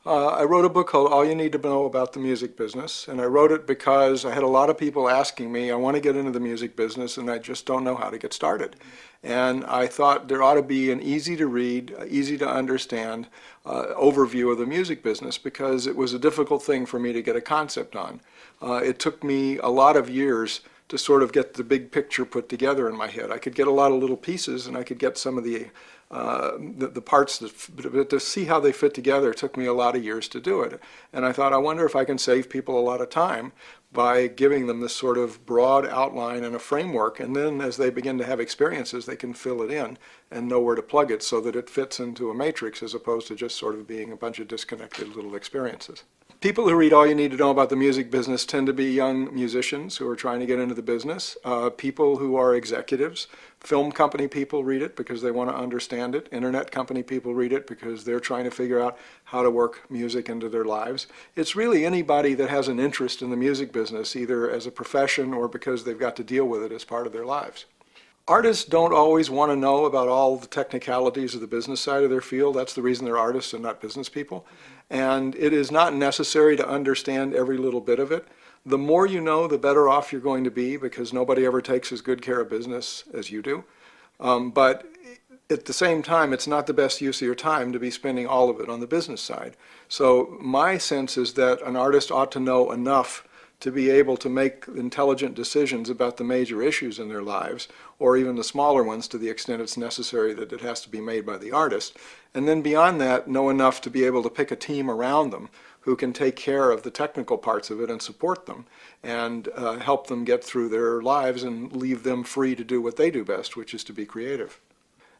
I wrote a book called All You Need to Know About the Music Business, and I wrote it because I had a lot of people asking me, I want to get into the music business and I just don't know how to get started. And I thought there ought to be an easy to read, easy to understand overview of the music business, because it was a difficult thing for me to get a concept on. It took me a lot of years to sort of get the big picture put together in my head. I could get a lot of little pieces and I could get some of the parts but to see how they fit together. It took me a lot of years to do it. And I thought, I wonder if I can save people a lot of time by giving them this sort of broad outline and a framework, and then as they begin to have experiences they can fill it in and know where to plug it so that it fits into a matrix as opposed to just sort of being a bunch of disconnected little experiences. People who read All You Need to Know About the Music Business tend to be young musicians who are trying to get into the business, people who are executives. Film company people read it because they want to understand it. Internet company people read it because they're trying to figure out how to work music into their lives. It's really anybody that has an interest in the music business, either as a profession or because they've got to deal with it as part of their lives. Artists don't always want to know about all the technicalities of the business side of their field. That's the reason they're artists and not business people. And it is not necessary to understand every little bit of it. The more you know, the better off you're going to be, because nobody ever takes as good care of business as you do. But at the same time, it's not the best use of your time to be spending all of it on the business side. So my sense is that an artist ought to know enough to be able to make intelligent decisions about the major issues in their lives, or even the smaller ones to the extent it's necessary that it has to be made by the artist. And then beyond that, know enough to be able to pick a team around them who can take care of the technical parts of it and support them and help them get through their lives and leave them free to do what they do best, which is to be creative.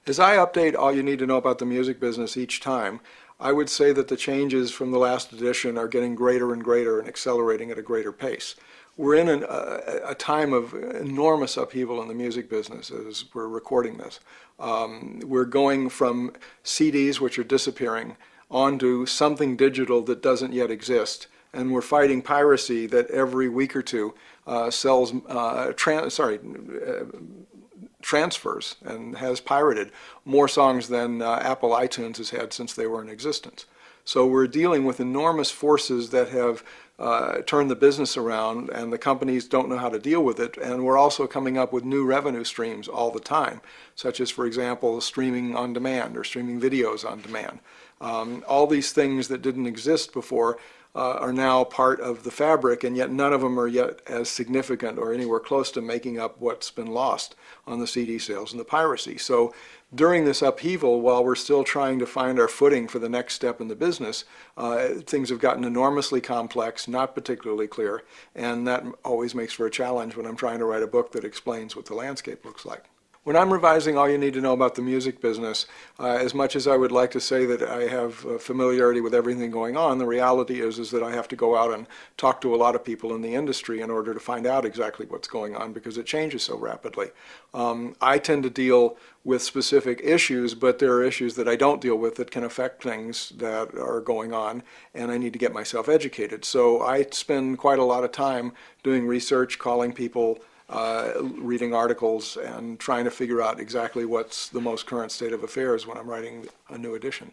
As I update All You Need to Know About the Music Business each time, I would say that the changes from the last edition are getting greater and greater and accelerating at a greater pace. We're in a time of enormous upheaval in the music business as we're recording this. We're going from CDs, which are disappearing, onto something digital that doesn't yet exist. And we're fighting piracy that every week or two transfers and has pirated more songs than Apple iTunes has had since they were in existence. So we're dealing with enormous forces that have turned the business around, and the companies don't know how to deal with it. And we're also coming up with new revenue streams all the time, such as, for example, streaming on demand or streaming videos on demand. All these things that didn't exist before are now part of the fabric, and yet none of them are yet as significant or anywhere close to making up what's been lost on the CD sales and the piracy. So during this upheaval, while we're still trying to find our footing for the next step in the business, things have gotten enormously complex, not particularly clear, and that always makes for a challenge when I'm trying to write a book that explains what the landscape looks like. When I'm revising All You Need to Know About the Music Business, as much as I would like to say that I have familiarity with everything going on, the reality is that I have to go out and talk to a lot of people in the industry in order to find out exactly what's going on, because it changes so rapidly. I tend to deal with specific issues, but there are issues that I don't deal with that can affect things that are going on, and I need to get myself educated. So I spend quite a lot of time doing research, calling people, reading articles, and trying to figure out exactly what's the most current state of affairs when I'm writing a new edition.